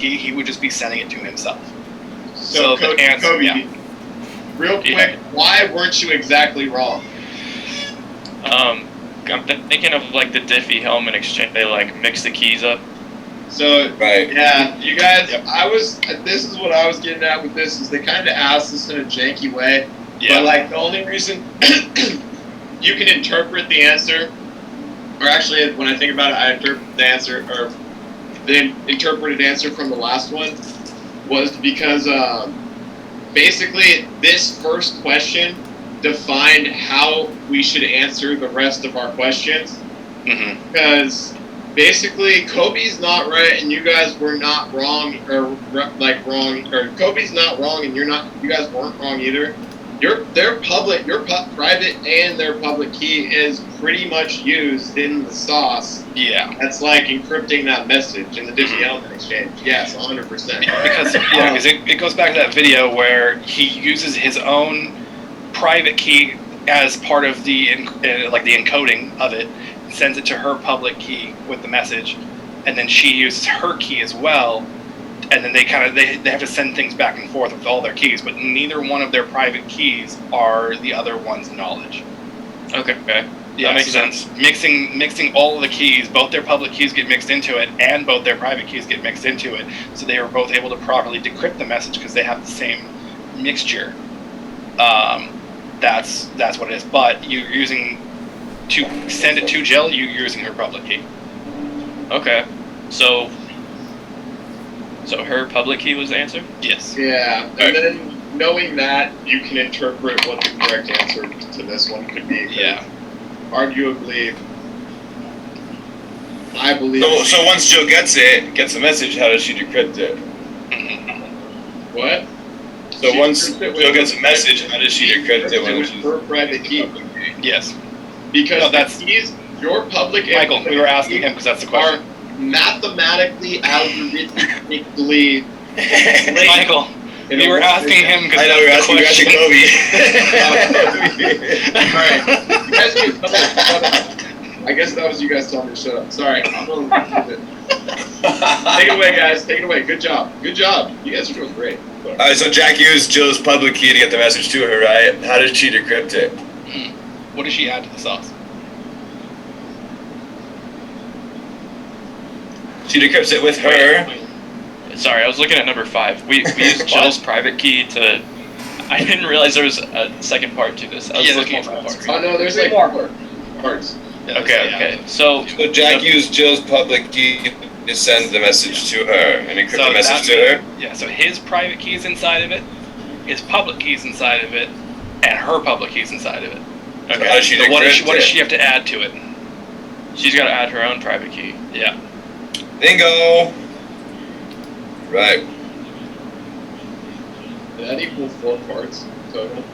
key, he would just be sending it to himself. So the answer, Koby, real quick, why weren't you exactly wrong? I'm thinking of like the Diffie Hellman exchange. They like mix the keys up. So right. Yeah, you guys. This is what I was getting at with this is they kind of asked this in a janky way. Yeah. But like the only reason you can interpret the answer, or actually when I think about it, I interpret the answer or the interpreted answer from the last one was because basically this first question defined how we should answer the rest of our questions. Because basically Koby's not right and you guys were not wrong, or like wrong, or Koby's not wrong and you guys weren't wrong either. Your private and their public key is pretty much used in the sauce. Yeah. That's like encrypting that message in the Diffie Hellman exchange. Yes, 100%. Because it goes back to that video where he uses his own private key as part of the encoding of it, sends it to her public key with the message, and then she uses her key as well, and then they have to send things back and forth with all their keys, but neither one of their private keys are the other one's knowledge. Okay. Yeah, that makes sense. Mixing all of the keys, both their public keys get mixed into it, and both their private keys get mixed into it, so they are both able to properly decrypt the message because they have the same mixture. That's what it is. But you're using to send it to Jill, you're using her public key. Okay. So her public key was the answer? Yes. Yeah, and then knowing that, you can interpret what the correct answer to this one could be. Yeah. Arguably, I believe. So once Jill gets the message, how does she decrypt it? What? So once Jill gets a message, how does she decrypt it when she's her private key? Yes. Because the keys, your public Michael, we were asking him because that's the question. Are mathematically, algorithmically. Michael, we were asking him because we were asking Koby. Alright, you guys can shut up. I guess that was you guys telling me to shut up. Sorry, I'm gonna take it away, guys. Take it away. Good job. You guys are doing great. Alright, so Jack used Jill's public key to get the message to her, right? How did she decrypt it? What does she add to the sauce? She decrypts it with her. Sorry, I was looking at number 5. We used Jill's private key to... I didn't realize there was a second part to this. I was looking at parts. Oh no, there's like more parts. Okay. So Jack used Jill's public key to send the message to her and encrypt the message to her? Yeah, so his private key is inside of it, his public key is inside of it, and her public key is inside of it. Okay. So how does she decrypt what does she have to add to it? She's got to add her own private key. Yeah. Bingo! Right. Did that equal 4 parts total?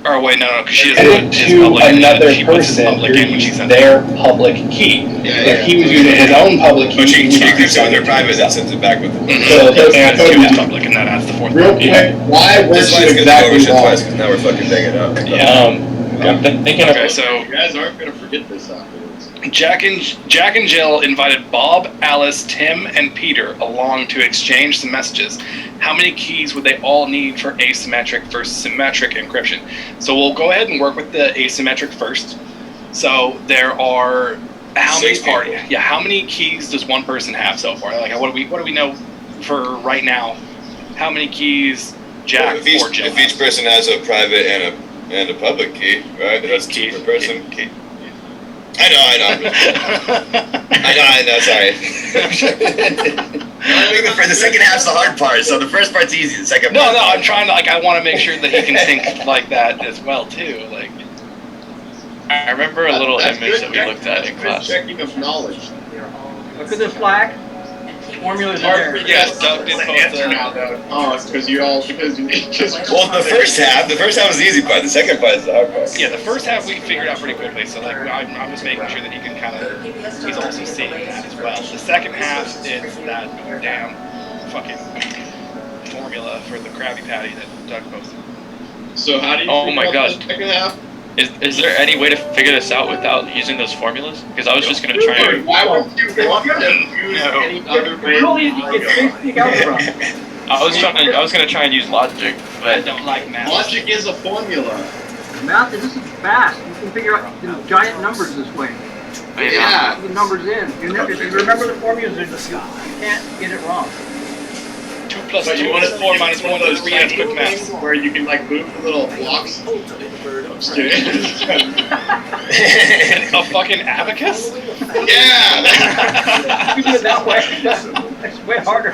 Or wait, no, because she And to another person who used their public key. If he was using his own public key, she decrypts it with her private and sends it back with the So and to public, and that adds the 4th. real quick, why weren't you exactly wrong? Twice, because now we're fucking digging up. I'm thinking Okay, so you guys aren't gonna forget this afterwards. Jack and Jill invited Bob, Alice, Tim, and Peter along to exchange some messages. How many keys would they all need for asymmetric versus symmetric encryption? So we'll go ahead and work with the asymmetric first. So there are how many keys does one person have so far? Like what do we know for right now? How many keys Jack or Jill? If each person has a private and a public key, right? That's 2 per person. I know. Sorry. The second half's the hard part, so the first part's easy. The second part. No. I'm trying to I want to make sure that he can think like that as well too. Like, I remember a little image that we looked at in class. Checking of knowledge. Look at this black. Formulas are there. Yes, Doug did the answer now, though. Oh, it's because you need Well, the first half was the easy part. The second part is the hard part. Yeah, the first half we figured out pretty quickly. So I was making sure that he can he's also seeing that as well. The second half is that damn fucking formula for the Krabby Patty that Doug posted. So how do you? Oh my God. The second half? Is there any way to figure this out without using those formulas? Because I was just gonna try and. Why would you want to use any other way? It's basic algebra. I was gonna try and use logic, I but don't like math. Logic is a formula. Math is fast. You can figure out giant numbers this way. Yeah. Put the numbers in. If you remember the formulas, you can't get it wrong. 2 plus But 2 you want is to 4 minus 1 is 3 and quick math. where you can like move the little blocks. I'm just kidding. A fucking abacus? Yeah. You can do it that way. It's way harder.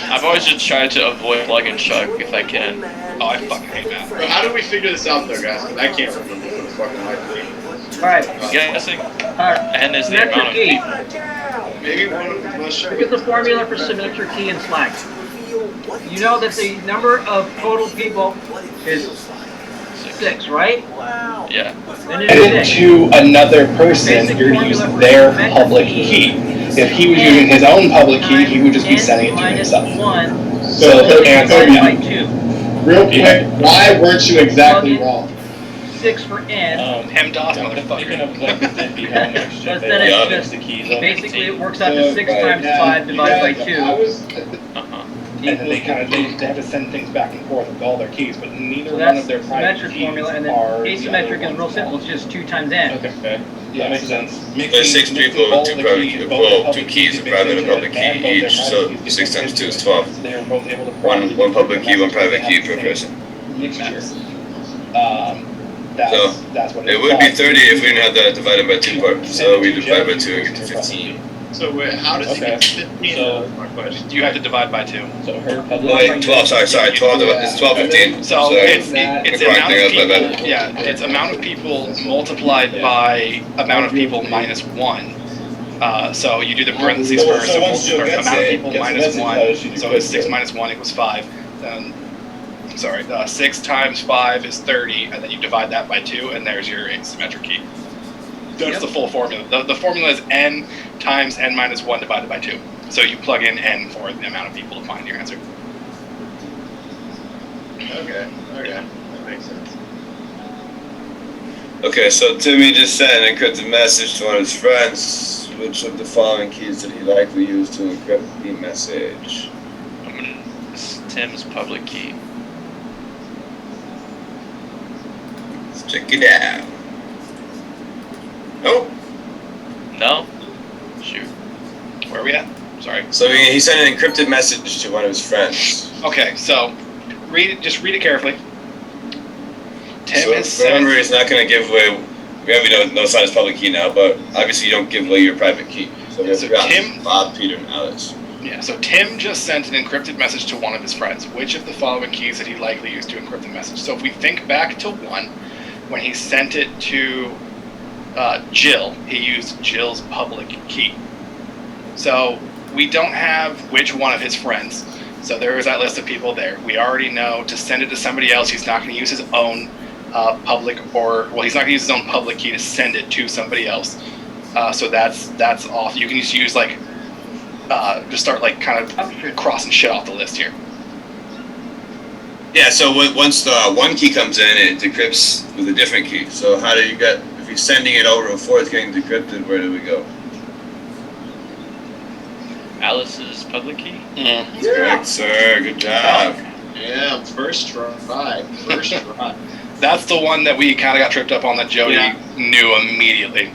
I've always just tried to avoid plug and chug if I can. Oh, I fucking hate math. So how do we figure this out though, guys? Because I can't remember what the fucking life is. Alright. I'm guessing Alright. N is the Symmetric amount of key. people. Maybe one of us Look at the formula for symmetric key and slack. You know that the number of total people is 6, right? Yeah. Then Send it's it 6. to another person, you're using their public key. If he was using his own public key, he would just be sending it to himself. 1 So the answer, divided by yeah. 2. Real quick, why weren't you exactly wrong? 6 for N. M-DOS, Speaking motherfucker. of like the Zippy home exchange, But they then like it's the just, keys on basically the it works out to 6 times 5 divided by 2. Uh-huh. And then they have to send things back and forth with all their keys, but neither So one that's of their private symmetric keys formula, and are then the asymmetric other is real ones. simple, it's just 2 times N. Okay. Yeah, That makes sense. There's 6 people with 2 private keys. Well, 2 keys, a private and a public key each. So 6 times 2 is 12. They're both able to One public key, 1 private key per person. mixture. So, That's what It would be 30 if we didn't have that divided by 2 part. So we divide by 2 and get to 15. So wait, how does it get to 15? So- That's my question. You have to divide by 2. So her Oh, public. wait, 12, sorry, 12, it's 12, 15. So Sorry. it's the amount of Correcting us, my people, yeah, it's amount of people multiplied by amount of people minus 1. So you do the parentheses So- first, so so once Jill amount gets of it, people gets the minus message, 1, she so decrypts it's 6 it. minus 1 equals 5. 6 times 5 is 30, and then you divide that by 2, and there's your asymmetric key. That's the full formula. The formula is n times n minus 1 divided by 2. So you plug in n for the amount of people to find your answer. Okay, that makes sense. Okay, so Timmy just sent an encrypted message to one of his friends. Which of the following keys did he likely use to encrypt the message? This is Tim's public key. Let's check it out. Nope. No? Shoot. Where are we at? Sorry. So he sent an encrypted message to one of his friends. Okay, so just read it carefully. Tim So has said, remember, he's not going to give away. We have no sign his public key now, but obviously you don't give away your private key. So we have So to Tim- Bob, Peter, and Alex. yeah, so Tim just sent an encrypted message to one of his friends. Which of the following keys did he likely use to encrypt the message? So if we think back to 1, when he sent it to Jill, he used Jill's public key. So we don't have which one of his friends. So there is that list of people there. We already know to send it to somebody else, he's not going to use his own public he's not going to use his own public key to send it to somebody else. So that's off. You can just use just start kind of crossing shit off the list here. Yeah, so once the one key comes in, it decrypts with a different key. So how do you get, if you're sending it over before it's getting decrypted, where do we go? Alice's public key? Correct, sir. Good job. Yeah, first try. That's the one that we kind of got tripped up on that Jody knew immediately.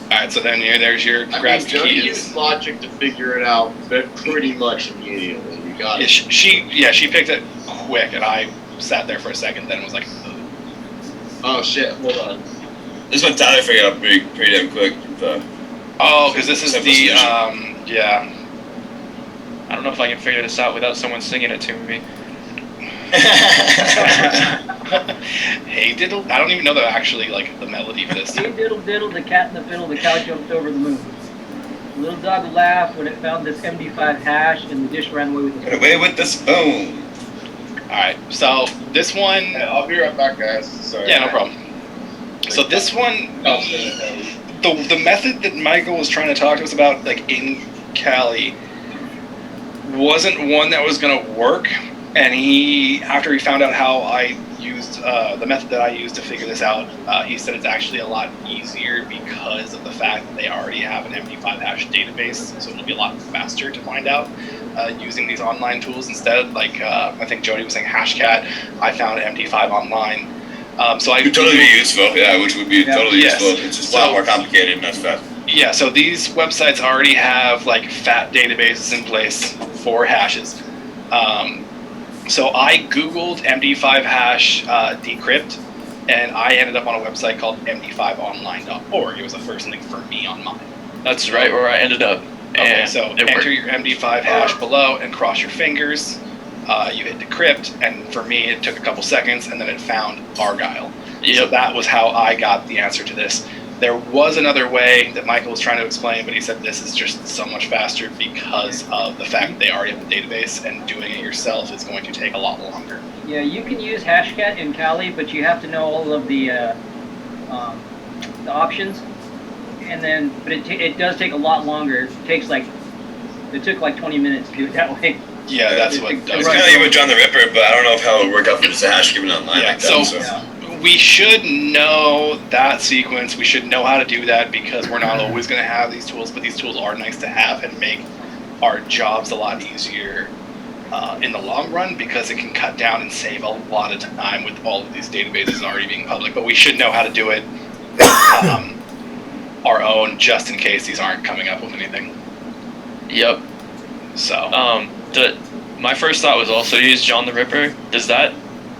Alright, so then there's your grabs the Jody keys. used logic to figure it out, but pretty much immediately. You got Yeah, it. she picked it quick, and I sat there for a second, then was like, Oh shit! Hold on. This one Tyler figured out pretty damn quick. oh, because this is Simple the, solution. yeah. I don't know if I can figure this out without someone singing it to me. Hey diddle, I don't even know the melody for this. Hey diddle diddle, the cat in the fiddle, the cow jumped over the moon. The little dog laughed when it found this MD5 hash, and the dish ran away with Get it. away with the spoon. Alright, so this one, Yeah, I'll be right back, guys. Sorry. yeah, no problem. So this one, the method that Michael was trying to talk to us about, in Cali, wasn't one that was going to work, and after he found out how I used the method that I used to figure this out, he said it's actually a lot easier because of the fact that they already have an MD5 hash database, so it'll be a lot faster to find out using these online tools instead. Like I think Jody was saying Hashcat, I found MD5 online. So I would totally be useful, which would be totally useful. It's just a lot more complicated and that's fast. Yeah, so these websites already have like fat databases in place for hashes. So I Googled MD5 hash decrypt, and I ended up on a website called md5online.org. It was the first link for me on mine. That's right where I ended up. Okay, so enter your MD5 hash below and cross your fingers. You hit decrypt, and for me it took a couple seconds, and then it found Argyle. Yep. So that was how I got the answer to this. There was another way that Michael was trying to explain, but he said this is just so much faster because of the fact that they already have a database, and doing it yourself is going to take a lot longer. Yeah, you can use Hashcat in Kali, but you have to know all of the options, and then but it does take a lot longer. It took like 20 minutes to do it that way. Yeah, that's what it does. It's kind of like with John the Ripper, but I don't know how it would work out for just a hash given online like that. So we should know that sequence. We should know how to do that because we're not always going to have these tools, but these tools are nice to have and make our jobs a lot easier in the long run because it can cut down and save a lot of time with all of these databases already being public. But we should know how to do it our own just in case these aren't coming up with anything. Yep. So my first thought was also use John the Ripper. Does that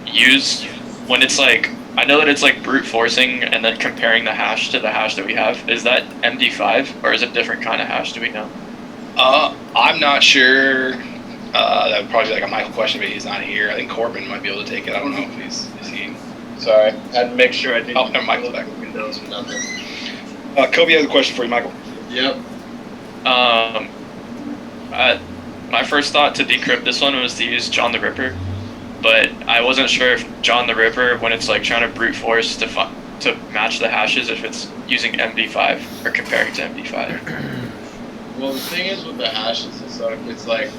use when it's like, I know that it's like brute forcing and then comparing the hash to the hash that we have. Is that MD5 or is it a different kind of hash? Do we know? I'm not sure. That would probably be like a Michael question, but he's not here. I think Korben might be able to take it. I don't know if is he. Sorry, I had to make sure I didn't. Oh, no, Michael's back. Windows or nothing. Koby has a question for you, Michael. Yep. My first thought to decrypt this one was to use John the Ripper, but I wasn't sure if John the Ripper, when it's like trying to brute force to match the hashes, if it's using MD5 or comparing to MD5. Well, the thing is with the hashes and stuff, it's like,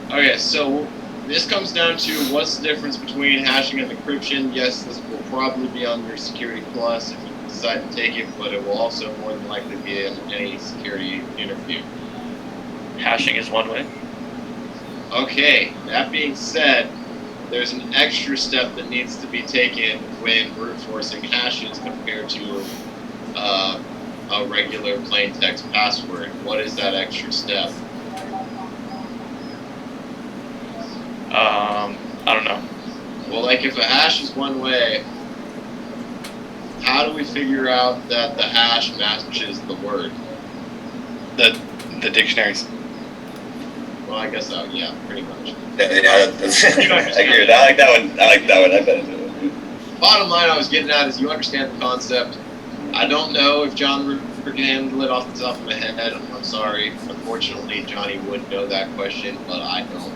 okay, so this comes down to what's the difference between hashing and encryption. Yes, this will probably be on your Security Plus if you decide to take it, but it will also more than likely be in any security interview. Hashing is one way. Okay, that being said, there's an extra step that needs to be taken when brute forcing hashes compared to a regular plain text password. What is that extra step? I don't know. Well, like if a hash is one way, how do we figure out that the hash matches the word? The dictionaries. Well, I guess so. Yeah, pretty much. Yeah, that's, I agree with that. I like that one. I bet it. Bottom line I was getting at is you understand the concept. I don't know if John Ripper can handle it off the top of my head. I'm sorry. Unfortunately, Johnny would know that question, but I don't.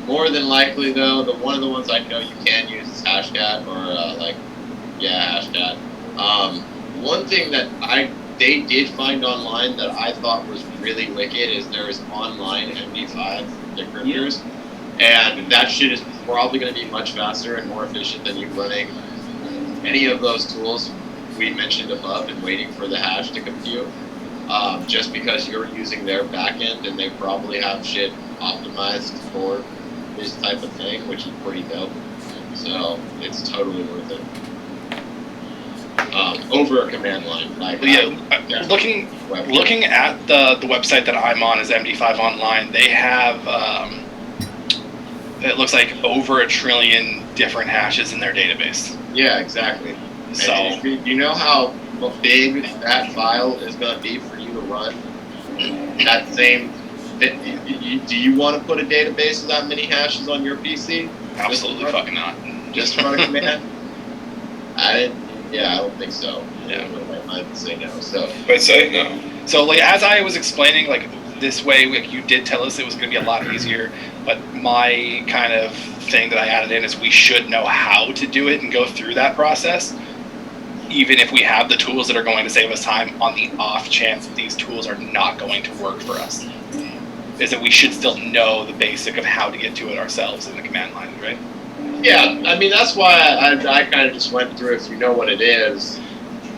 More than likely, though, one of the ones I know you can use is Hashcat or Hashcat. One thing that they did find online that I thought was really wicked is there is online MD5 decryptors, and that shit is probably going to be much faster and more efficient than you running any of those tools we mentioned above and waiting for the hash to compute. Just because you're using their backend and they probably have shit optimized for this type of thing, which is pretty dope. So it's totally worth it. Over a command line. Looking at the website that I'm on is MD5 Online. They have it looks like over 1 trillion different hashes in their database. Yeah, exactly. So and you know how big that file is going to be for you to run that same. Do you want to put a database of that many hashes on your PC? Absolutely fucking not. Just run a command? I don't think so. Yeah. I'd say no. So. I'd say no. So, like, as I was explaining, like, this way, like, you did tell us it was going to be a lot easier, but my kind of thing that I added in is we should know how to do it and go through that process, even if we have the tools that are going to save us time on the off chance that these tools are not going to work for us. is that we should still know the basic of how to get to it ourselves in the command line, right? Yeah, I mean, that's why I kind of just went through, if you know what it is,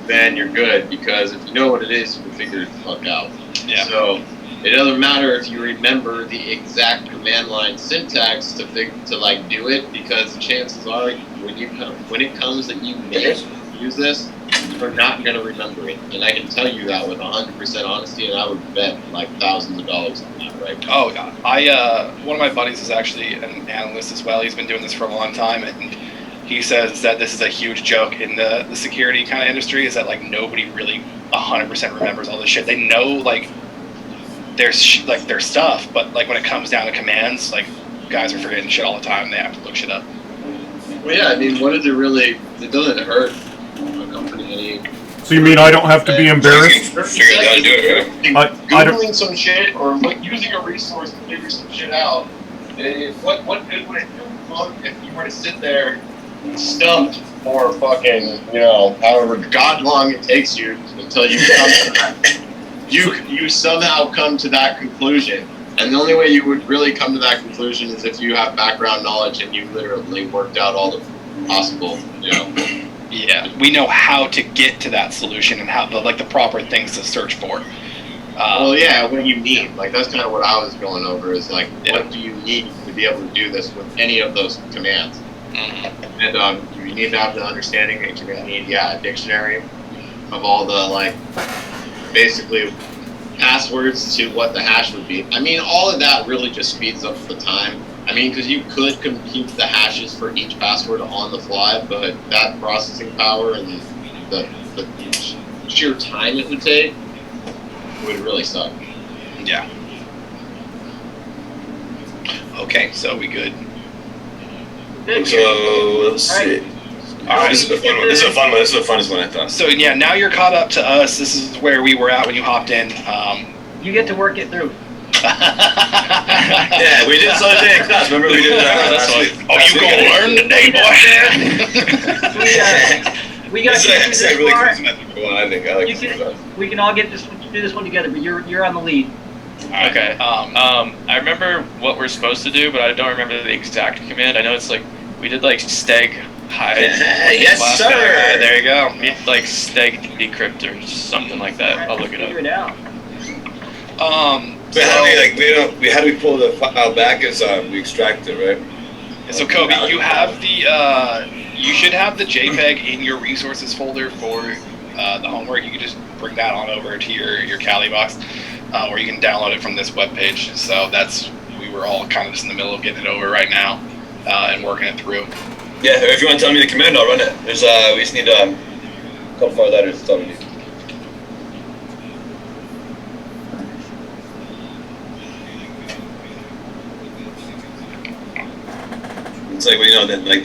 then you're good, because if you know what it is, you can figure it the fuck out. Yeah. So it doesn't matter if you remember the exact command line syntax to like do it, because the chances are when it comes that you may use this, you're not going to remember it. And I can tell you that with 100% honesty, and I would bet like thousands of dollars on that right now. Oh god, one of my buddies is actually an analyst as well. He's been doing this for a long time, and he says that this is a huge joke in the security kind of industry, is that like nobody really 100% remembers all this shit. They know like their stuff, but like when it comes down to commands, like guys are forgetting shit all the time. They have to look shit up. Well, yeah, I mean, what is it really? It doesn't hurt a company any. So you mean I don't have to be embarrassed? Figure out how to do it, right? Googling some shit or using a resource to figure some shit out. What good would it do if you were to sit there stumped for fucking, however god long it takes you until you come to that. You somehow come to that conclusion. And the only way you would really come to that conclusion is if you have background knowledge and you literally worked out all the possible, Yeah, we know how to get to that solution and how the proper things to search for. Well, yeah, what you need. Like, that's kind of what I was going over, is like, what do you need to be able to do this with any of those commands? Mm-hmm. And you need to have the understanding that you're going to need, a dictionary of all the, like, basically passwords to what the hash would be. I mean, all of that really just speeds up the time. I mean, because you could compute the hashes for each password on the fly, but that processing power and the sheer time it would take would really suck. Yeah. Okay, so we good. So let's see. All right, this is a fun one. This is a fun one. This is the funnest one I thought. So yeah, now you're caught up to us. This is where we were at when you hopped in. You get to work it through. Yeah, we did this other day in class. Remember we did that last week? Oh, you gonna learn today, boy? We got to do It's this a really part. cosmetic one, I think. I like this one. We can all do this one together, but you're on the lead. Okay. I remember what we're supposed to do, but I don't remember the exact command. I know it's like we did like steg hide. Yes, sir. There you go. Like steg decrypter, something like that. I'll look it Figure up. it out. But how do we pull the file back? Is we extract it, right? So Kobe, you have you should have the JPEG in your resources folder for the homework. You can just bring that on over to your Kali box, or you can download it from this webpage. So we were all kind of just in the middle of getting it over right now and working it through. Yeah, if you want to tell me the command, I'll run it. We just need a couple more letters. That's all we need. It's like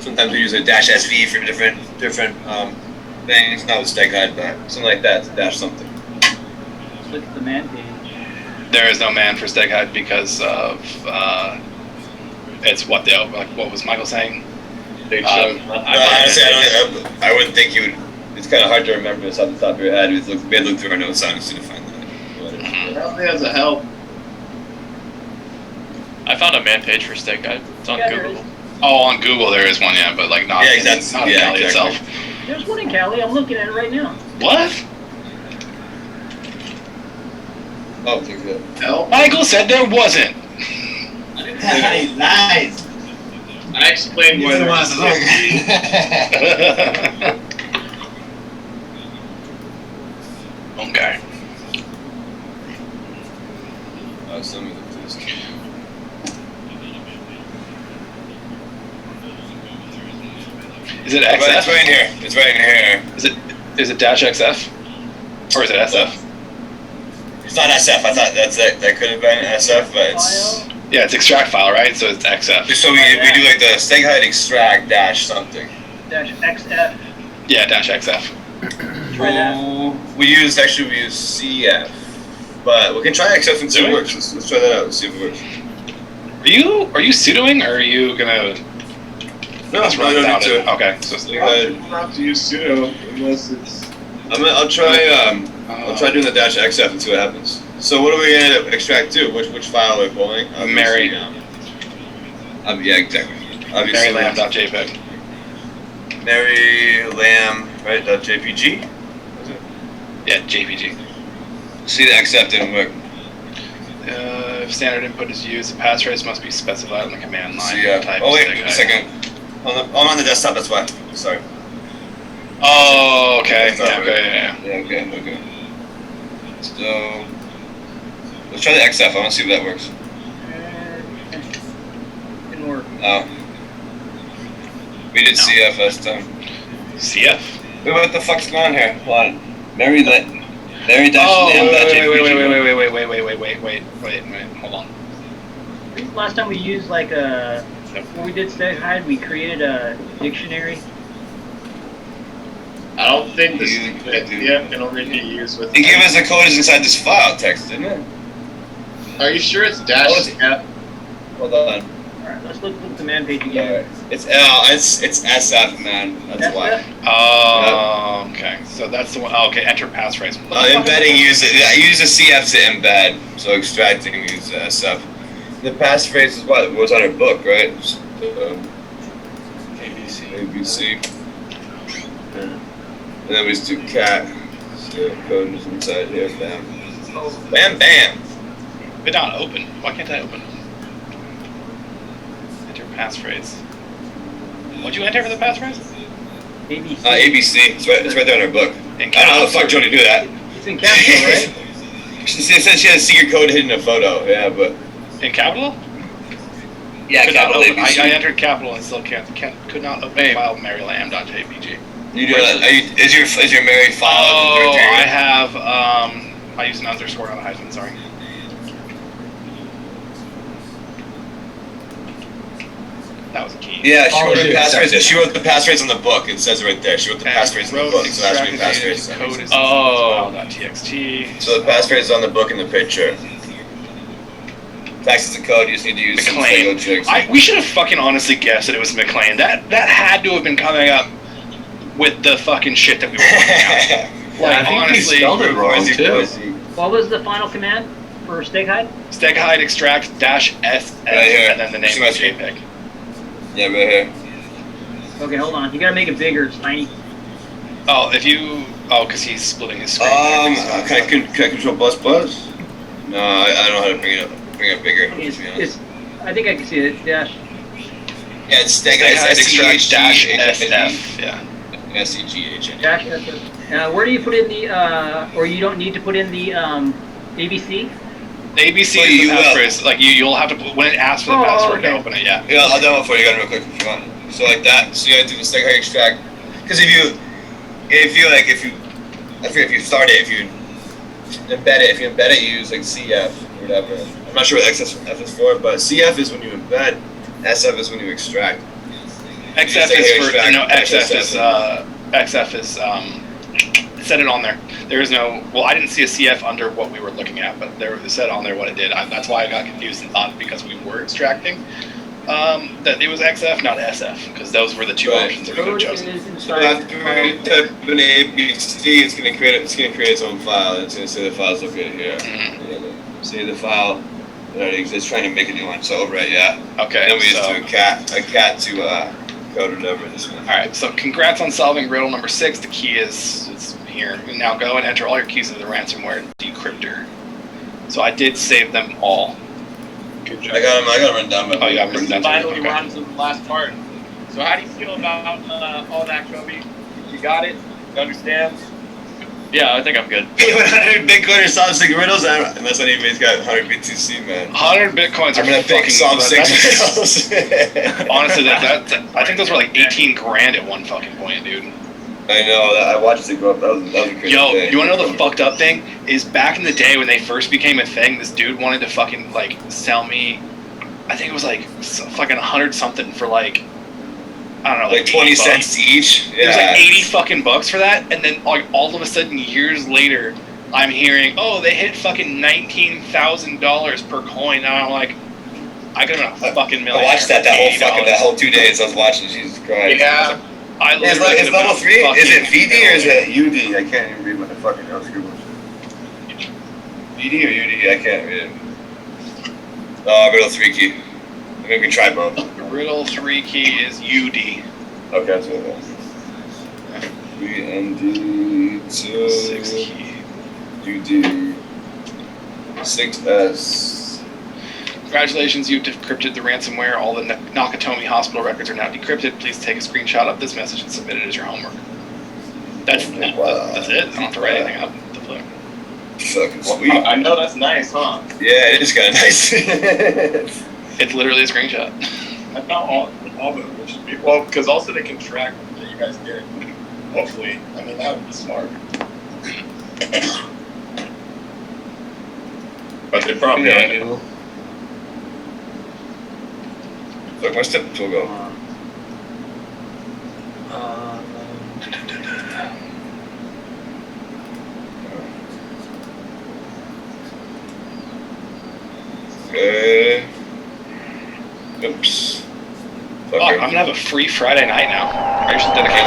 sometimes we use a -SV for different things. Not with steg hide, but something like that. It's dash something. Let's look at the man page. There is no man for steg hide because of it's what was Michael saying? Honestly, I wouldn't think you would. It's kind of hard to remember this off the top of your head. We had to look through our notes honestly to find that. Probably has a help. I found a man page for steg guide. It's on Google. Oh, on Google there is one, yeah, but like not in Kali itself. There's one in Cali. I'm looking at it right now. What? Oh, too good. Michael said there wasn't. Nice. I explained what it was. Okay. Some of the twist. Is it XF? It's right in here. It's right in here. Is it -XF? Or is it SF? It's not SF. I thought that could have been SF, but it's. Yeah, it's extract file, right? So it's XF. So we do like the steg hide extract dash something. -XF. Yeah, -XF. Try that. We use CF, but we can try XF and see if it works. Let's try that out and see if it works. Are you sudoing or are you gonna? No, Let's run I don't without need it. to. Okay. So You don't have to use sudo unless it's. I'll try doing the -XF and see what happens. So what are we gonna extract to? Which file are we pulling? Mary. Yeah, exactly. Obviously. MaryLamb.jpg. MaryLamb, right? .jpg. Yeah, JPG. See, the XF didn't work. If standard input is used, the passphrase must be specified on the command line. Type Oh wait, StegHide. a second. I'm on the desktop. That's why. Sorry. Oh, okay. Desktop, Yeah, right? Yeah, okay. So let's try the XF. I want to see if that works. Didn't work. Oh. We did CF last time. CF? Wait, what the fuck's going on here? Hold on. Mary-lamb.jpg. Wait, hold on. I think last time we used like when we did StegHide, we created a dictionary. I don't think this CF can only be used with. He gave us the code is inside this file text, didn't it? Are you sure it's dash F? Hold on. Alright, let's look at the command page again. It's SF, man. That's why. Oh, okay. So that's the one. Oh, okay, enter passphrase. Embedding I use the CF to embed, so extracting uses SF. The passphrase is what was on our book, right? ABC. And then we just do cat. So code is inside here. Bam. Bam, bam. But not open. Why can't I open? Enter passphrase. What'd you enter for the passphrase? ABC. ABC. It's right there in our book. I don't know how the fuck Jody do that. It's in capital, right? She said she had a secret code hidden in a photo. Yeah, but In capital? yeah, Could not capital open. ABC. I entered capital and still could not open the file MaryLamb.jpg. You do that? Is your Mary file? Oh, I have I use an underscore on a hyphen. Sorry. That was a key. Yeah, she wrote the passphrase. She wrote the passphrase on the book. It says it right there. She wrote the passphrase in the book. So that's the passphrase. Code is .txt. So the passphrase is on the book in the picture. Text is the code. You just need to use some Lego tricks. We should have fucking honestly guessed that it was McLean. That had to have been coming up with the fucking shit that we were working on. I think honestly, he spelled it wrong too. What was the final command for StegHide? StegHide extract -SF and then the name of the JPEG. Yeah, right here. Okay, hold on. You gotta make it bigger. It's tiny. Oh, because he's splitting his screen. Can I control ++? No, I don't know how to bring it bigger. I think I can see it. Dash. Yeah, it's StegHide extract -SF. Yeah. SEGHN. Dash SF. Where do you put in the or you don't need to put in the ABC? The ABC is the passphrase. Like you'll have to put, when it asks for the password to open it. Yeah. Yeah, I'll demo it for you guys real quick if you want. So like that. So you gotta do the StegHide extract. Because if you start it, if you embed it, you use like CF or whatever. I'm not sure what XF is for, but CF is when you embed. SF is when you extract. XF is for XF is set it on there. There is no, well, I didn't see a CF under what we were looking at, but there was said on there what it did. That's why I got confused and thought because we were extracting that it was XF, not SF, because those were the two options that we could have chosen. So after we type in ABC, it's gonna create its own file. It's gonna say the file's located here. Say the file that already exists, trying to make a new one. So right, yeah. Okay. Then we just do a cat to code whatever this one. All right. So congrats on solving riddle number 6. The key is here. Now go and enter all your keys into the ransomware decrypter. So I did save them all. Good job. I got them written down. Oh, you got them written down. Finally, we're on to the last part. So how do you feel about all that, Koby? You got it? You understand? Yeah, I think I'm good. Bitcoiners solve 6 riddles, unless anybody's got 100 BTC, man. 100 bitcoins are fucking solve 6 riddles. Honestly, I think those were like 18 grand at one fucking point, dude. I know, I watched it go up. That was a crazy day. You wanna know the fucked up thing? Is back in the day when they first became a thing, this dude wanted to fucking like sell me, I think it was like fucking 100 something for like, I don't know, like 20 cents each. Yeah. It was like 80 fucking bucks for that, and then like all of a sudden years later, I'm hearing, oh, they hit fucking $19,000 per coin, and I'm like, I could have been a fucking millionaire. I watched that whole 2 days. I was watching. Jesus Christ. Yeah. It's level 3. Is it VD or is it UD? I can't even read my fucking notes. BD or UD? I can't read it. Oh, riddle 3 key. Maybe we can try both. Riddle 3 key is UD. Okay, that's what it is. 3ND 2 6 key. UD 6S. Congratulations, you've decrypted the ransomware. All the Nakatomi hospital records are now decrypted. Please take a screenshot of this message and submit it as your homework. That's it. I don't have to write anything up. The flip. Fucking sweet. I know that's nice, huh? Yeah, it is kind of nice. It's literally a screenshot. I thought all of it should be. Well, because also they can track that you guys get it. Hopefully. I mean, that would be smart. But they probably don't. Look, my step 2 will go. Okay. Oops. Fuck, I'm gonna have a free Friday night now. I should dedicate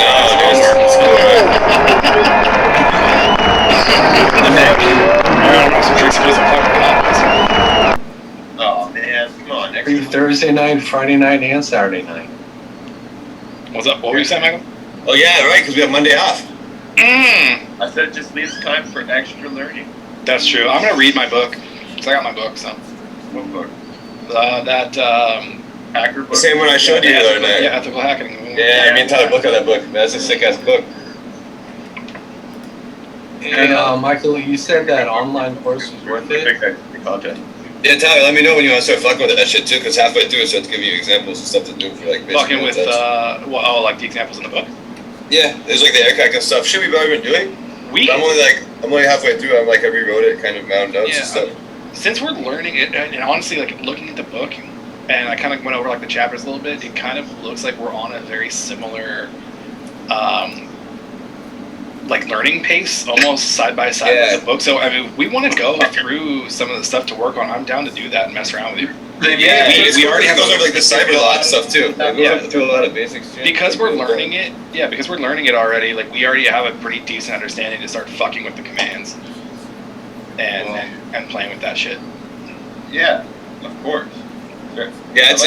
No, Oh man, come on. Free Thursday night, Friday night, and Saturday night. What's up? What were you saying, Michael? Oh yeah, right, because we have Monday off. I said it just leaves time for extra learning. That's true. I'm gonna read my book. Cause I got my book, so. What book? Hacker book. The same one I showed you the other night. Yeah, ethical hacking. Yeah, me and Tyler booked on that book. That's a sick ass book. Hey, Michael, you said that online course was worth it? Content. Yeah, Tyler, let me know when you want to start fucking with that shit too, because halfway through it starts giving you examples and stuff to do for like basic Fucking with, concepts. like the examples in the book? Yeah, there's like the air cracking stuff. Shit we've already been doing. But I'm only halfway through. I'm like, I rewrote it, kind of mounted notes and stuff. Since we're learning it, and honestly, like looking at the book, and I kind of went over like the chapters a little bit, it kind of looks like we're on a very similar, like learning pace, almost side by side with the book. So I mean, we want to go through some of the stuff to work on. I'm down to do that and mess around with you. Yeah, we already have over like the cyber lot stuff too. Like, through a lot of basics. Because we're learning it. Yeah, because we're learning it already. Like we already have a pretty decent understanding to start fucking with the commands, and playing with that shit. Yeah, of course. Sure. Yeah, it's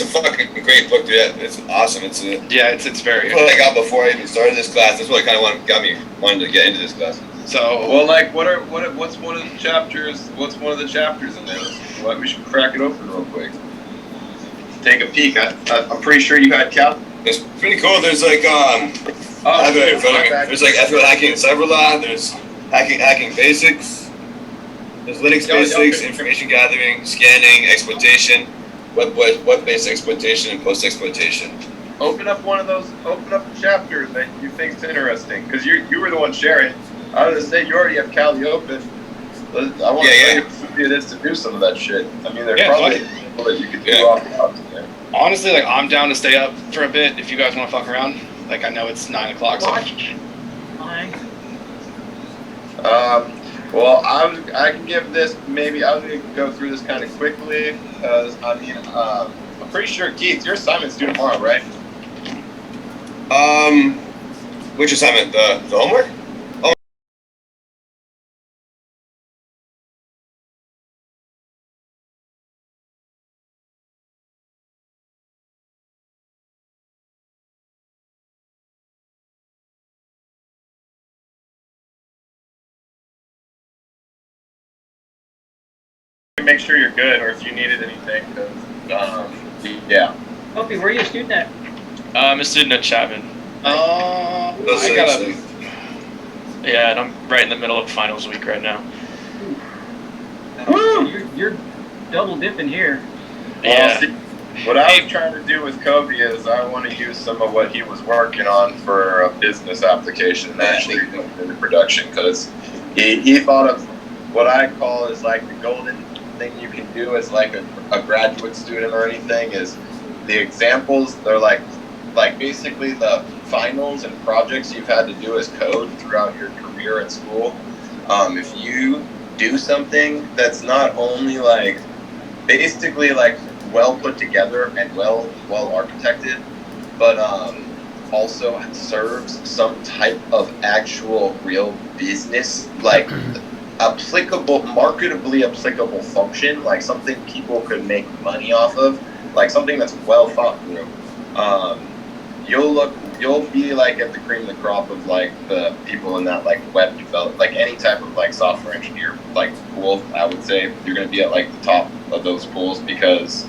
a fucking great book, dude. It's awesome. It's very good. What I got before I even started this class. That's what kind of got me wanting to get into this class. So well, like what's one of the chapters? What's one of the chapters in there? What we should crack it open real quick. Take a peek. I'm pretty sure you had Cal. It's pretty cool. There's like I have it in front of me. There's like ethical hacking and cyber law. There's hacking basics. There's Linux basics, information gathering, scanning, exploitation, web-based exploitation, and post-exploitation. Open up one of those. Open up a chapter that you think's interesting, because you were the one sharing. I was gonna say you already have Cali open. I want to do this to do some of that shit. I mean, there's probably people that you could do off there. Honestly, like I'm down to stay up for a bit if you guys want to fuck around. Like I know it's 9 o'clock. So. Well, I can give this maybe. I was gonna go through this kind of quickly because I mean, I'm pretty sure Keith, your assignment's due tomorrow, right? Which assignment? The homework? Oh. Make sure you're good, or if you needed anything, because yeah. Opie, where are you a student at? I'm a student at Chapman. Yeah, and I'm right in the middle of finals week right now. Woo! You're double dipping here. Yeah. What I was trying to do with Koby is I want to use some of what he was working on for a business application and actually put it into production, because he thought of what I call is like the golden thing you can do as like a graduate student or anything is the examples. They're like basically the finals and projects you've had to do as code throughout your career at school. If you do something that's not only like basically like well put together and well architected, but also serves some type of actual real business, like marketably applicable function, like something people could make money off of, like something that's well thought through. You'll be like at the cream of the crop of like the people in that like web develop, like any type of like software engineer like pool. I would say you're going to be at like the top of those pools because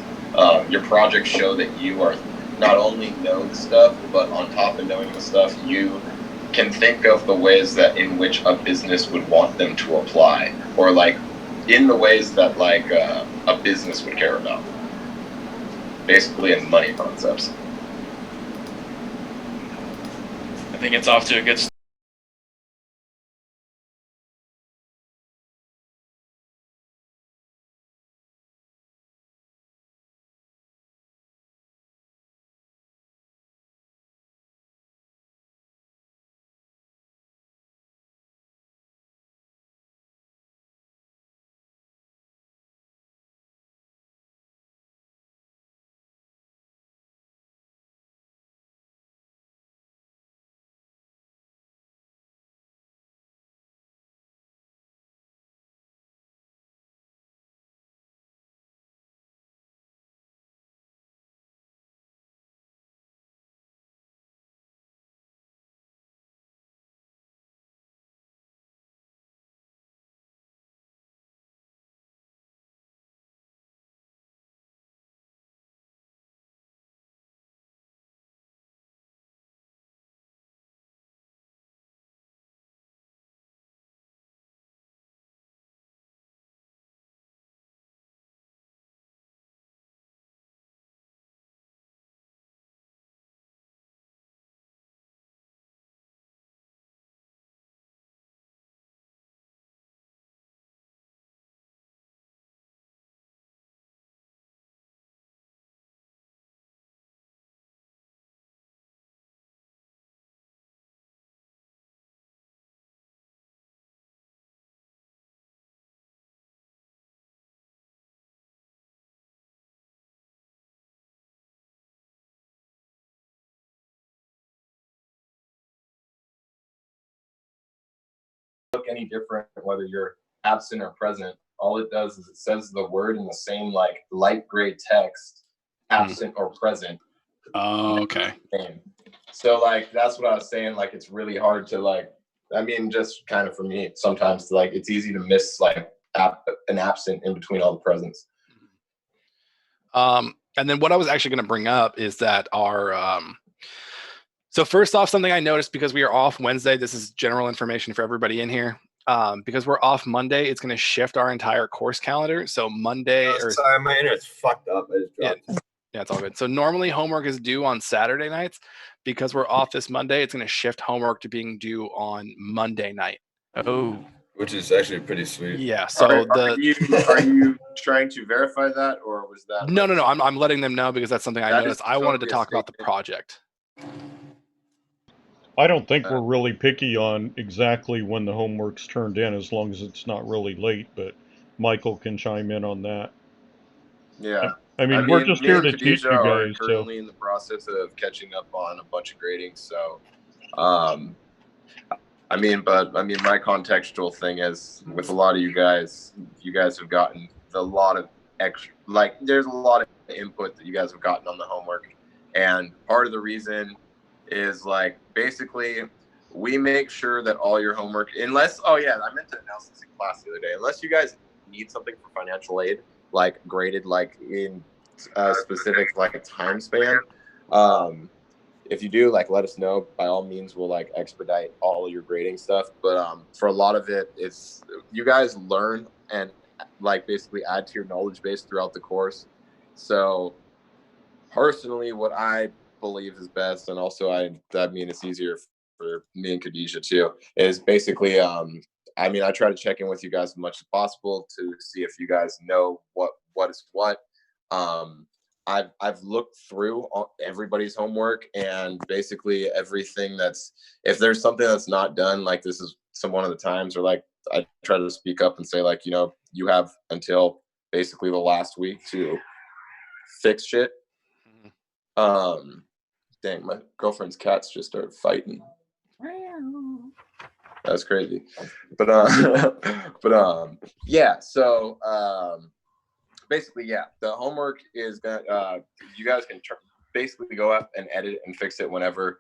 your projects show that you are not only know the stuff, but on top of knowing the stuff, you can think of the ways that in which a business would want them to apply, or like in the ways that like a business would care about, basically in money concepts. I think it's off to a good start. Look any different whether you're absent or present. All it does is it says the word in the same like light gray text, absent or present. Oh, okay. So like that's what I was saying. Like it's really hard to like. I mean, just kind of for me sometimes like it's easy to miss like an absent in between all the presents. And then what I was actually going to bring up is that our so first off, something I noticed because we are off Wednesday, this is general information for everybody in here. Because we're off Monday, it's going to shift our entire course calendar. So Monday sorry, my internet's fucked up. Yeah, it's all good. So normally homework is due on Saturday nights. Because we're off this Monday, it's going to shift homework to being due on Monday night. Oh, which is actually pretty sweet. Yeah. So are you trying to verify that, or was that? No. I'm letting them know because that's something I noticed. I wanted to talk about the project. I don't think we're really picky on exactly when the homework's turned in, as long as it's not really late, but Michael can chime in on that. Yeah. I mean, we're just here to teach you guys. Are currently in the process of catching up on a bunch of grading, so my contextual thing is with a lot of you guys have gotten a lot of extra, like there's a lot of input that you guys have gotten on the homework, and part of the reason is like basically we make sure that all your homework, unless I meant to announce this in class the other day, unless you guys need something for financial aid like graded like in a specific like a time span, if you do, like let us know. By all means, we'll like expedite all your grading stuff, but for a lot of it, it's you guys learn and like basically add to your knowledge base throughout the course. So personally, what I believe is best, and also I mean it's easier for me and Khadijah too, is basically I try to check in with you guys as much as possible to see if you guys know what is what. I've looked through everybody's homework, and basically everything if there's something that's not done, like this is one of the times, or like I try to speak up and say like, you have until basically the last week to fix shit. Dang, my girlfriend's cats just started fighting. That's crazy. But yeah. So basically, yeah, the homework is gonna. You guys can basically go up and edit and fix it whenever.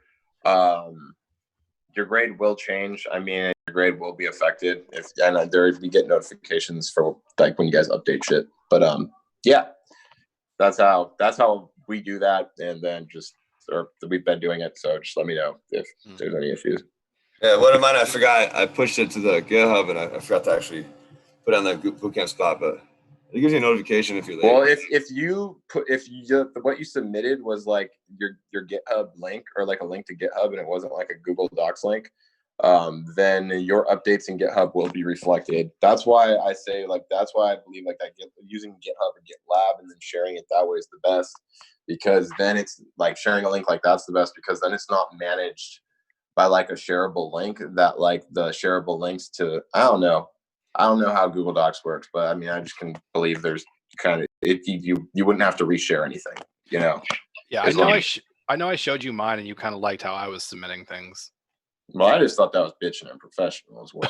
Your grade will change. I mean, your grade will be affected we get notifications for like when you guys update shit. But yeah, that's how we do that, and then we've been doing it. So just let me know if there's any issues. Yeah, one of mine I forgot. I pushed it to the GitHub and I forgot to actually put it on the bootcamp spot, but it gives you a notification if you're late. Well, what you submitted was like your GitHub link or like a link to GitHub, and it wasn't like a Google Docs link, then your updates in GitHub will be reflected. That's why I say that's why I believe that using GitHub or GitLab and then sharing it that way is the best, because then it's like sharing a link like that's the best, because then it's not managed by like a shareable link that like the shareable links to I don't know how Google Docs works, but I mean I just can believe there's kind of you wouldn't have to reshare anything, you know. Yeah, I know I showed you mine and you kind of liked how I was submitting things. Well, I just thought that was bitching and professional as well.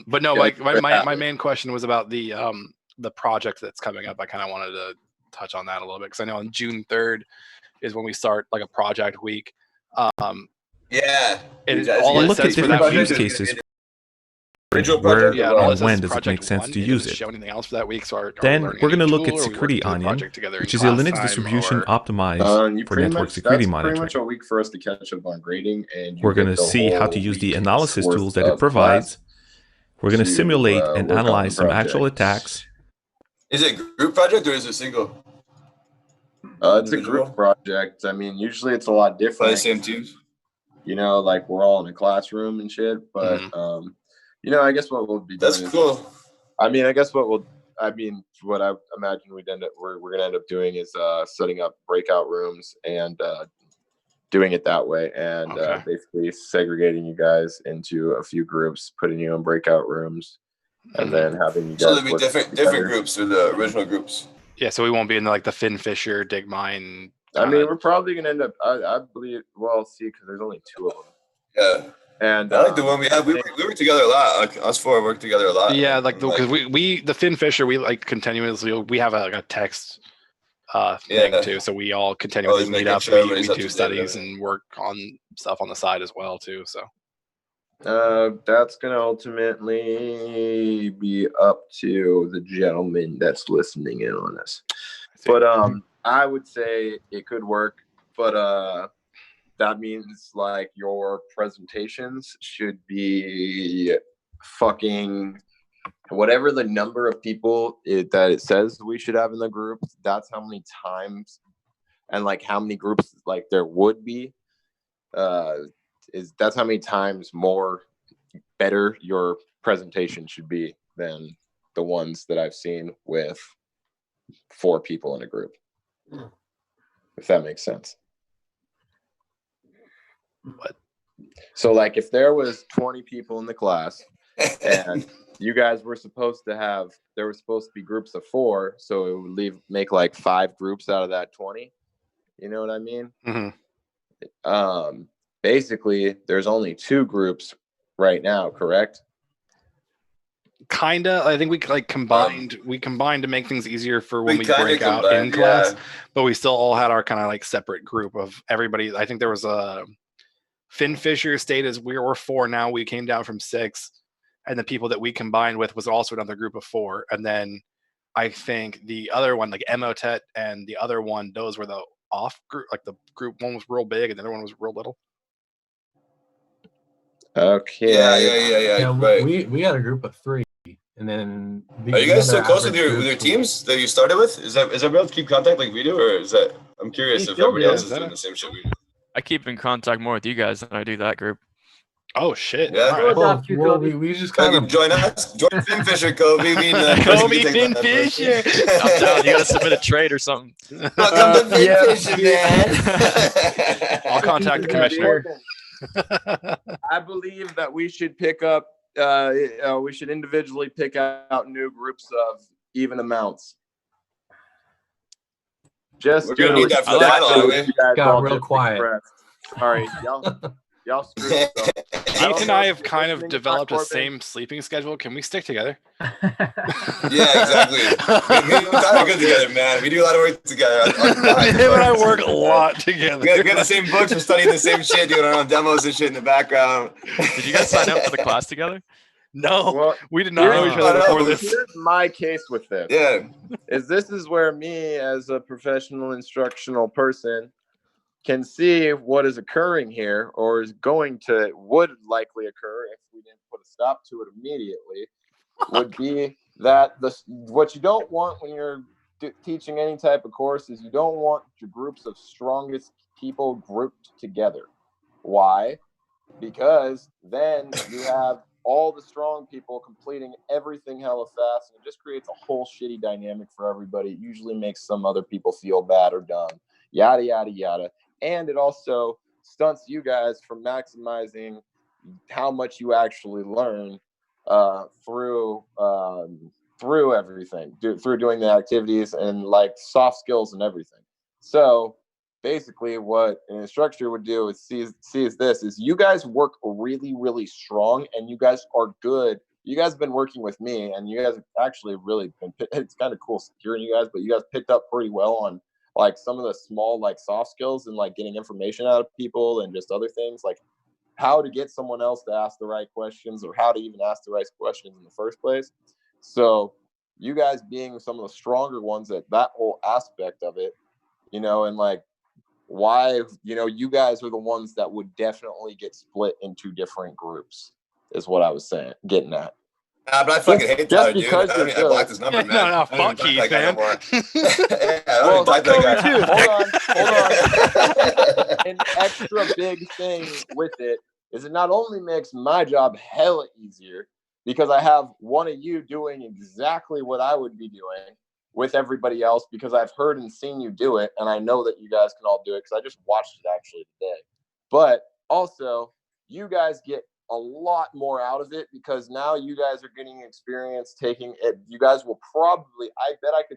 But no, like my main question was about the project that's coming up. I kind of wanted to touch on that a little bit because I know on June 3rd is when we start like a project week. Yeah. We'll look at different use cases. Where and when does it make sense to use it? Then we're going to look at Security Onion, which is a Linux distribution optimized for network security monitoring. Pretty much a week for us to catch up on grading, and we're going to see how to use the analysis tools that it provides. We're going to simulate and analyze some actual attacks. Is it a group project or is it single? It's a group project. I mean, usually it's a lot different. By the same teams? You know, like we're all in a classroom and shit, but you know, I guess what we'll be doing. That's cool. I mean, what I imagine we're gonna end up doing is setting up breakout rooms and doing it that way, and basically segregating you guys into a few groups, putting you in breakout rooms, and then having you guys. So there'll be different groups or the original groups. Yeah, so we won't be in like the Finn Fisher, Dig Mine. I mean, we're probably gonna end up. I believe. Well, see, because there's only 2 of them. Yeah. And I like the one we had. We work together a lot. Like, us 4 work together a lot. Yeah, like because the Finn Fisher, we like continuously. We have a text thing too, so we all continuously meet up. We do studies and work on stuff on the side as well too. So that's gonna ultimately be up to the gentleman that's listening in on us. But I would say it could work, but that means like your presentations should be fucking whatever the number of people that it says we should have in the group. That's how many times and like how many groups like there would be. That's how many times more better your presentation should be than the ones that I've seen with 4 people in a group. If that makes sense. What? So like if there was 20 people in the class and you guys were supposed to be groups of 4, so it would make like 5 groups out of that 20. You know what I mean? Mm-hmm. Basically there's only 2 groups right now, correct? Kinda. I think we like combined. We combined to make things easier for when we break out in class. But we still all had our kind of like separate group of everybody. I think there was a Finn Fisher stayed as we were 4 now. We came down from 6, and the people that we combined with was also another group of 4. And then I think the other one, like Emotet, and the other one, those were the off group. Like the group one was real big, and the other one was real little. Okay. Yeah. Right. We had a group of 3. And then are you guys so close with your teams that you started with? Is everybody able to keep contact like we do, or is that? I'm curious if everybody else is doing the same shit we do. I keep in contact more with you guys than I do that group. Oh shit! Yeah, well, we just kind of join us. Join Finn Fisher, Koby. Koby Finn Fisher. I'm down. You gotta submit a trade or something. Welcome to Finn Fisher, man. I'll contact the commissioner. I believe that we should pick up. We should individually pick out new groups of even amounts. Just we're gonna need that for the final. Got real quiet. Sorry, y'all screwed up. Keith and I have kind of developed the same sleeping schedule. Can we stick together? Yeah, exactly. Me and Tyler are good together, man. We do a lot of work together. Him and I work a lot together. We got the same books. We're studying the same shit, doing our own demos and shit in the background. Did you guys sign up for the class together? No, well, we did not know each other before this. Here's my case with this. Yeah. This is where me, as a professional instructional person, can see what is occurring here, or would likely occur if we didn't put a stop to it immediately, would be that what you don't want when you're teaching any type of course is you don't want your groups of strongest people grouped together. Why? Because then you have all the strong people completing everything hella fast, and it just creates a whole shitty dynamic for everybody. It usually makes some other people feel bad or dumb, yada, yada, yada. And it also stunts you guys from maximizing how much you actually learn through everything, through doing the activities and like soft skills and everything. So basically what an instructor would do is sees this is you guys work really, really strong, and you guys are good. You guys have been working with me, and you guys have actually really been, it's kind of cool hearing you guys, but you guys picked up pretty well on like some of the small like soft skills and like getting information out of people and just other things like how to get someone else to ask the right questions or how to even ask the right questions in the first place. So you guys being some of the stronger ones at that whole aspect of it, and like why, you guys are the ones that would definitely get split into different groups is what I was getting at. But I fucking hate Tyler, dude. I blocked his number, man. No, fuck Keith, man. Well, fuck Koby too. Hold on. An extra big thing with it is it not only makes my job hella easier because I have one of you doing exactly what I would be doing with everybody else because I've heard and seen you do it, and I know that you guys can all do it because I just watched it actually today. But also, you guys get a lot more out of it because now you guys are getting experience taking it. You guys will probably, I bet I could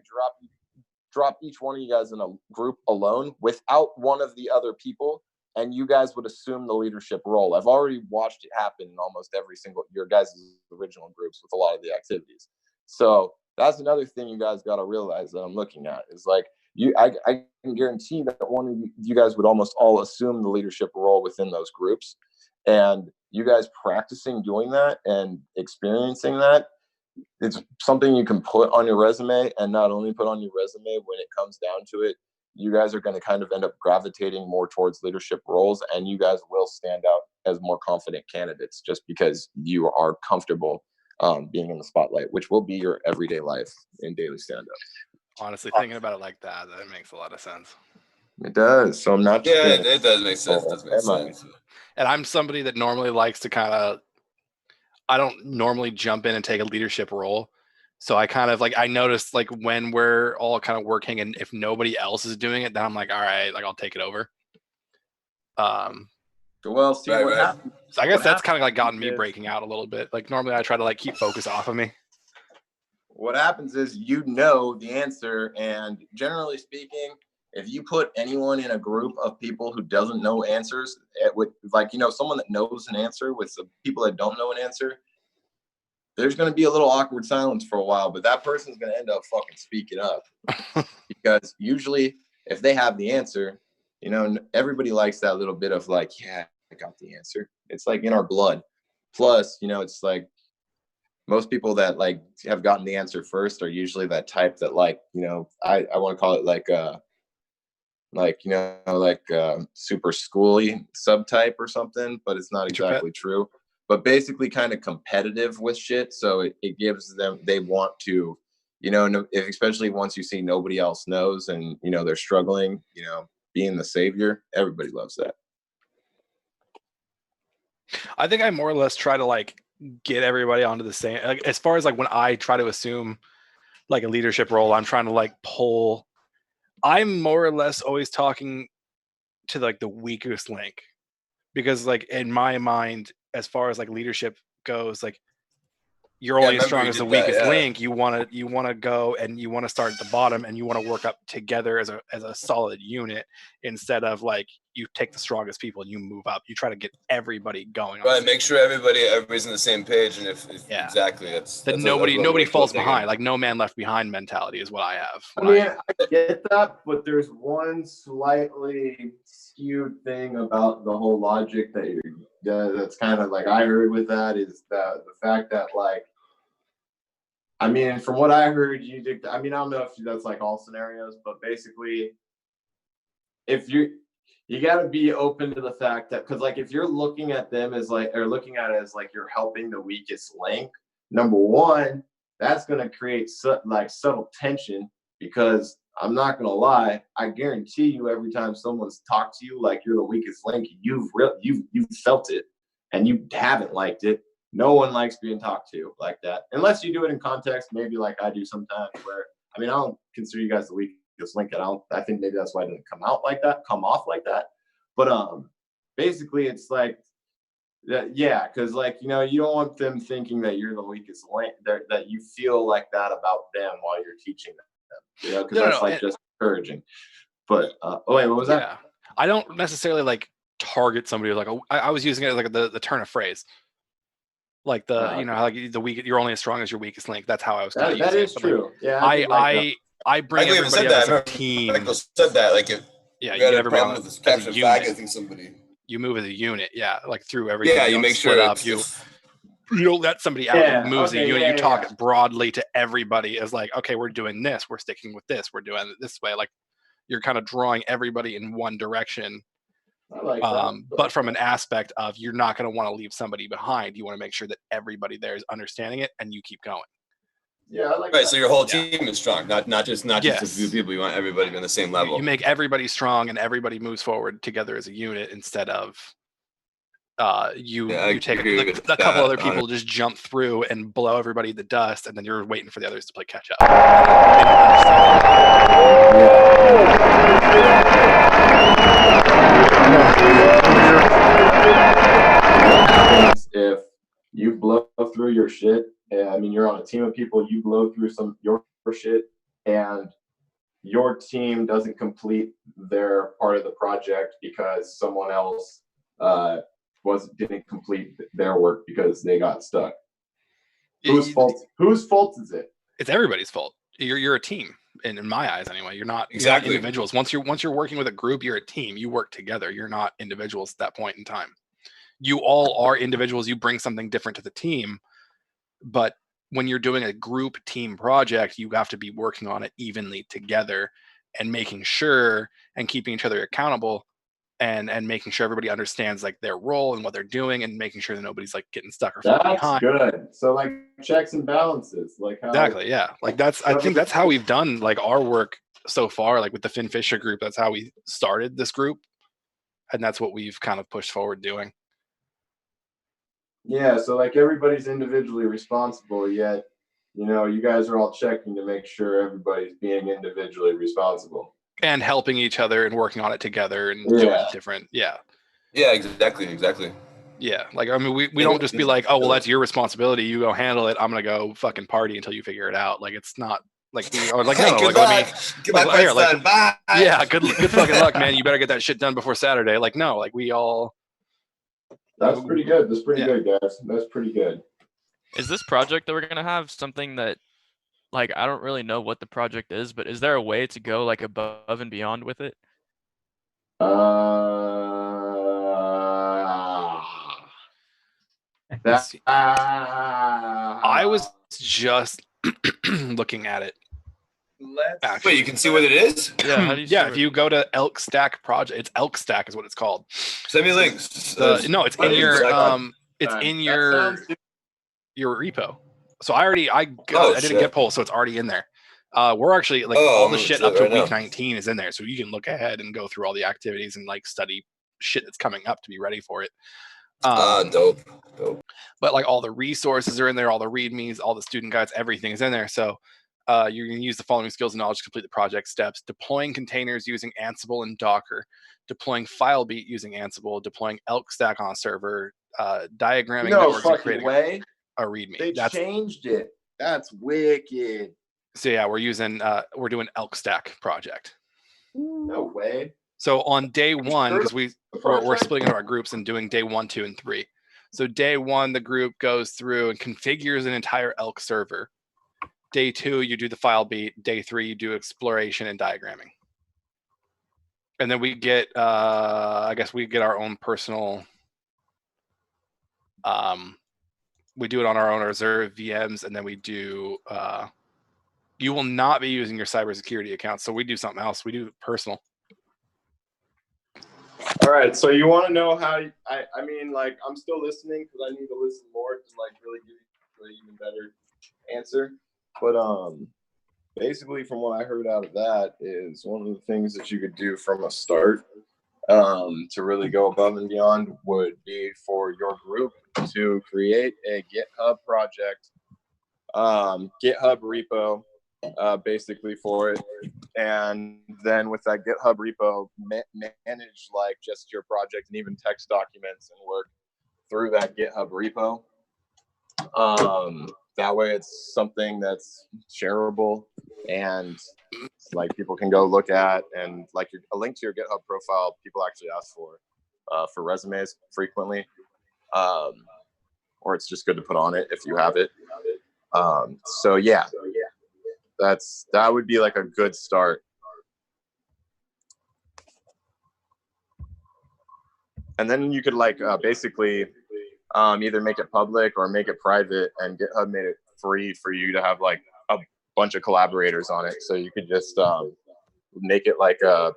drop each one of you guys in a group alone without one of the other people, and you guys would assume the leadership role. I've already watched it happen in almost every single your guys' original groups with a lot of the activities. So that's another thing you guys got to realize that I'm looking at is like I can guarantee that one of you guys would almost all assume the leadership role within those groups, and you guys practicing doing that and experiencing that, it's something you can put on your resume, and not only put on your resume, when it comes down to it, you guys are going to kind of end up gravitating more towards leadership roles, and you guys will stand out as more confident candidates just because you are comfortable being in the spotlight, which will be your everyday life in daily stand-up. Honestly, thinking about it like that makes a lot of sense. It does. So I'm not. Yeah, it does make sense. It does make sense. And I'm somebody that normally likes to I don't normally jump in and take a leadership role. So I kind of I noticed when we're all kind of working and if nobody else is doing it, then I'm like, all right, I'll take it over. Well, see what happens. So I guess that's kind of gotten me breaking out a little bit. Normally I try to keep focus off of me. What happens is the answer, and generally speaking, if you put anyone in a group of people who doesn't know answers, someone that knows an answer with some people that don't know an answer, there's going to be a little awkward silence for a while, but that person's going to end up fucking speaking up because usually if they have the answer, everybody likes that little bit of yeah, I got the answer. It's in our blood. Plus, it's most people that have gotten the answer first are usually that type that I want to call it super schooly subtype or something, but it's not exactly true. But basically kind of competitive with shit. So it gives them, they want to, especially once you see nobody else knows and, they're struggling, being the savior, everybody loves that. I think I more or less try to get everybody onto the same, as far as when I try to assume a leadership role, I'm trying to pull, I'm more or less always talking to the weakest link, because in my mind, as far as leadership goes, you're only as strong as the weakest link. You want to go and you want to start at the link. You want to go and you want to start at the bottom and you want to work up together as a solid unit, instead of like you take the strongest people and you move up. You try to get everybody going. Right. Make sure everybody's on the same page, and if exactly that's nobody falls behind. Like no man left behind mentality is what I have. I get that, but there's one slightly skewed thing about the whole logic that's kind of like I heard with that is that the fact that like, I mean, from what I heard, I don't know if that's like all scenarios, but basically, if you got to be open to the fact that, because like if you're looking at them as like, or looking at it as like you're helping the weakest link, number one, that's going to create subtle tension, because I'm not going to lie, I guarantee you every time someone's talked to you like you're the weakest link, you've felt it and you haven't liked it. No one likes being talked to like that, unless you do it in context, maybe like I do sometimes, where, I don't consider you guys the weakest link. I think maybe that's why it didn't come off like that. But basically it's like, yeah, because like, you don't want them thinking that you're the weakest link, that you feel like that about them while you're teaching them. Because that's just encouraging. But wait, what was that? Yeah, I don't necessarily like target somebody like I was using it as like the turn of phrase, like like the weak. You're only as strong as your weakest link. That's how I was. That is true. Like, yeah, I bring everybody up as a team. Michael said that like if you had everybody with this capture flag, I think somebody. You move as a unit, like through everything. Yeah, you make sure up. You don't let somebody out who moves a unit. You talk broadly to everybody as like, okay, we're doing this. We're sticking with this. We're doing it this way. Like you're kind of drawing everybody in one direction. I like that. But from an aspect of you're not going to want to leave somebody behind. You want to make sure that everybody there is understanding it and you keep going. Yeah, I like right. That. So your whole team is strong, not just a few people. You want everybody to be on the same level. You make everybody strong and everybody moves forward together as a unit instead of you take a couple other people just jump through and blow everybody to dust, and then you're waiting for the others to play catch up. If you blow through your shit, you're on a team of people, you blow through your shit, and your team doesn't complete their part of the project because someone else didn't complete their work because they got stuck. Whose fault is it? It's everybody's fault. You're a team, and in my eyes anyway. You're not individuals. Once you're working with a group, you're a team. You work together. You're not individuals at that point in time. You all are individuals. You bring something different to the team, but when you're doing a group team project, you have to be working on it evenly together and making sure and keeping each other accountable and making sure everybody understands like their role and what they're doing and making sure that nobody's like getting stuck or falling behind. That's good. So like checks and balances, like how exactly, yeah. Like I think that's how we've done like our work so far, like with the Finn Fisher group. That's how we started this group, and that's what we've kind of pushed forward doing. Yeah, so like everybody's individually responsible, yet you guys are all checking to make sure everybody's being individually responsible. And helping each other and working on it together and doing different, Yeah, exactly. Yeah, like we don't just be like, oh well, that's your responsibility. You go handle it. I'm gonna go fucking party until you figure it out. Like it's not like we are like no, like let me bye. Yeah, good fucking luck, man. You better get that shit done before Saturday. Like no, like we all. That's pretty good. That's pretty good, guys. That's pretty good. Is this project that we're gonna have something that? Like, I don't really know what the project is, but is there a way to go like above and beyond with it? I was just looking at it. Wait, you can see what it is? Yeah, how do you if you go to Elk Stack project, it's Elk Stack is what it's called. Send me links. No, it's in your your repo. So I didn't get polls, so it's already in there. We're actually like all the shit up to week 19 is in there, so you can look ahead and go through all the activities and like study shit that's coming up to be ready for it. Dope. But like all the resources are in there, all the readmes, all the student guides, everything is in there. So you're going to use the following skills and knowledge to complete the project steps: deploying containers using Ansible and Docker, deploying FileBeat using Ansible, deploying Elk Stack on a server, diagramming networks and creating. a README. They changed it. That's wicked. So yeah, we're doing Elk Stack project. No way. So on day one, because we're splitting into our groups and doing day 1, 2, and 3. So day 1, the group goes through and configures an entire Elk server. Day 2, you do the file beat. Day 3, you do exploration and diagramming. And then we get, I guess we get our own personal. We do it on our own reserved VMs, and then we do. You will not be using your cybersecurity account, so we do something else. We do personal. All right, so you want to know how? I mean, like, I'm still listening because I need to listen more to like really give you an even better answer. But basically, from what I heard out of that is one of the things that you could do from a start to really go above and beyond would be for your group to create a GitHub project, GitHub repo, basically for it. And then with that GitHub repo, manage like just your project and even text documents and work through that GitHub repo. That way it's something that's shareable and like people can go look at, and like a link to your GitHub profile people actually ask for resumes frequently. Or it's just good to put on it if you have it. So yeah, that would be like a good start. And then you could like basically either make it public or make it private, and GitHub made it free for you to have like a bunch of collaborators on it. So you could just make it like a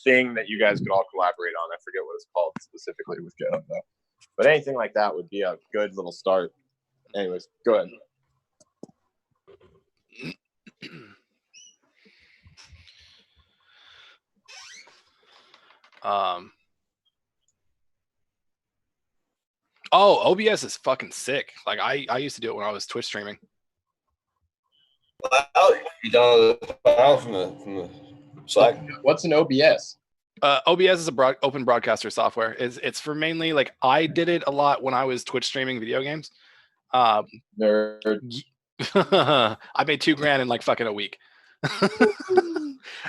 thing that you guys could all collaborate on. I forget what it's called specifically with GitHub though. But anything like that would be a good little start. Anyways, go ahead. OBS is fucking sick. Like I used to do it when I was Twitch streaming. You download the file from the Slack. What's an OBS? OBS is a open broadcaster software. It's for mainly like I did it a lot when I was Twitch streaming video games. Nerd. I made $2,000 in like fucking a week.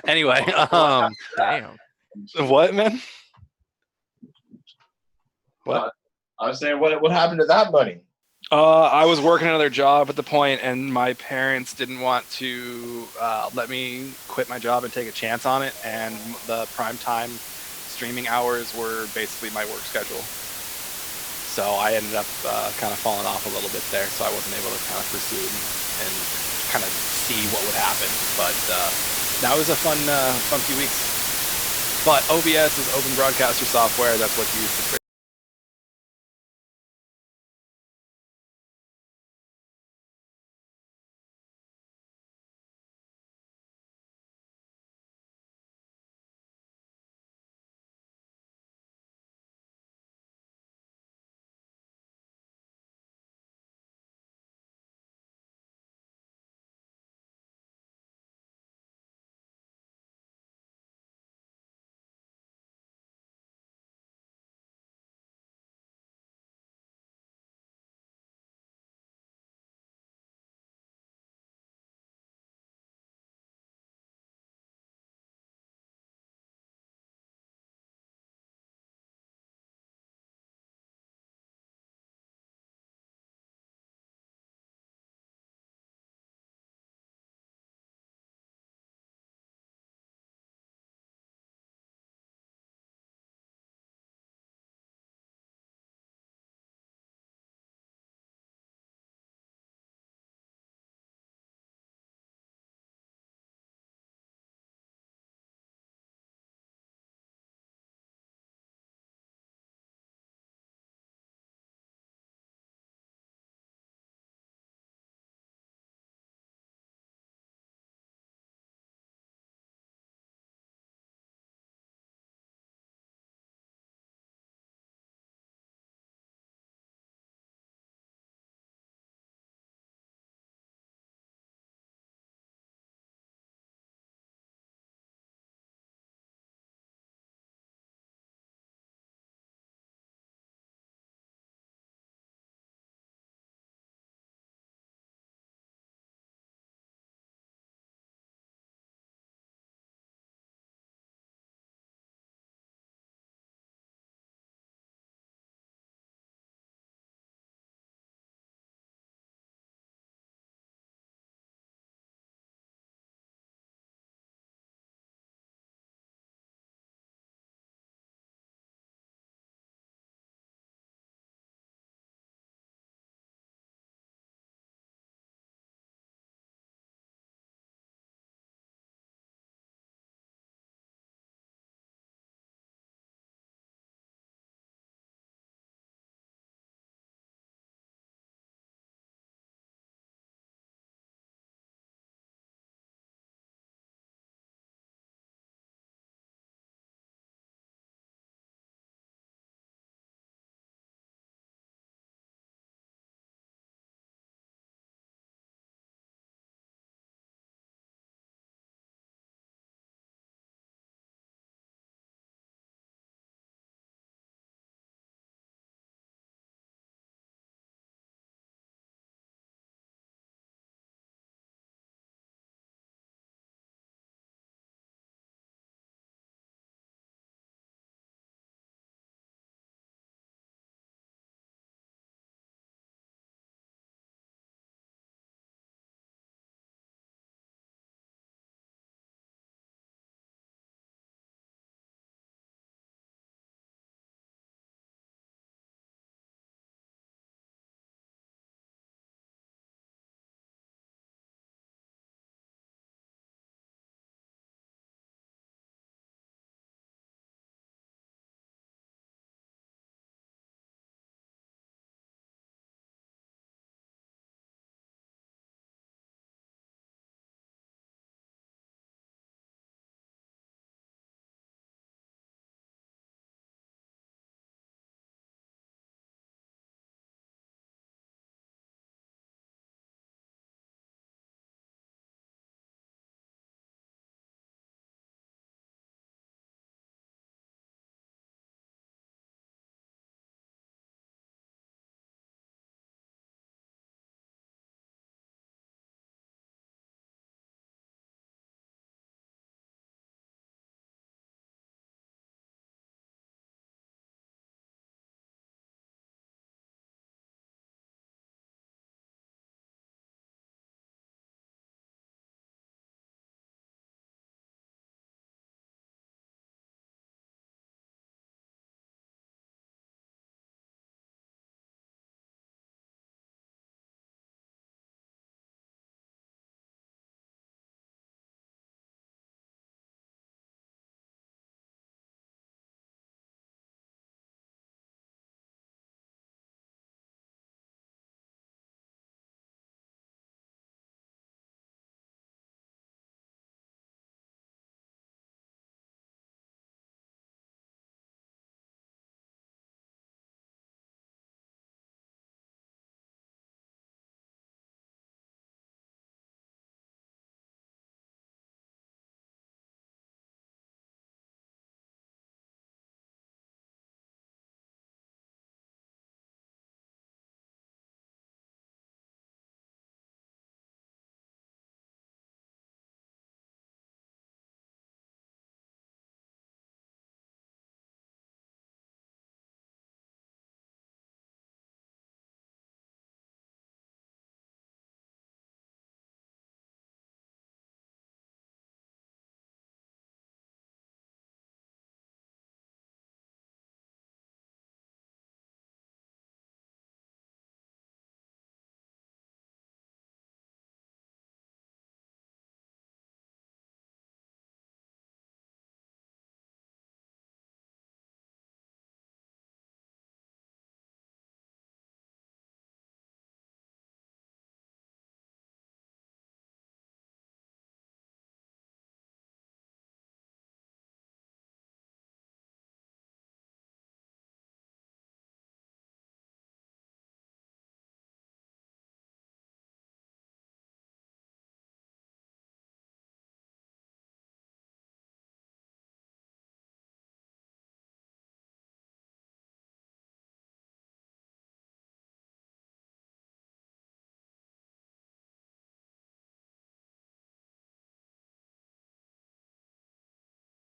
Anyway, damn. What, man? What? I was saying, what happened to that money? I was working another job at the point, and my parents didn't want to let me quit my job and take a chance on it. And the primetime streaming hours were basically my work schedule. So I ended up kind of falling off a little bit there. So I wasn't able to kind of pursue and kind of see what would happen. But that was a fun few weeks. But OBS is open broadcaster software. That's what's used to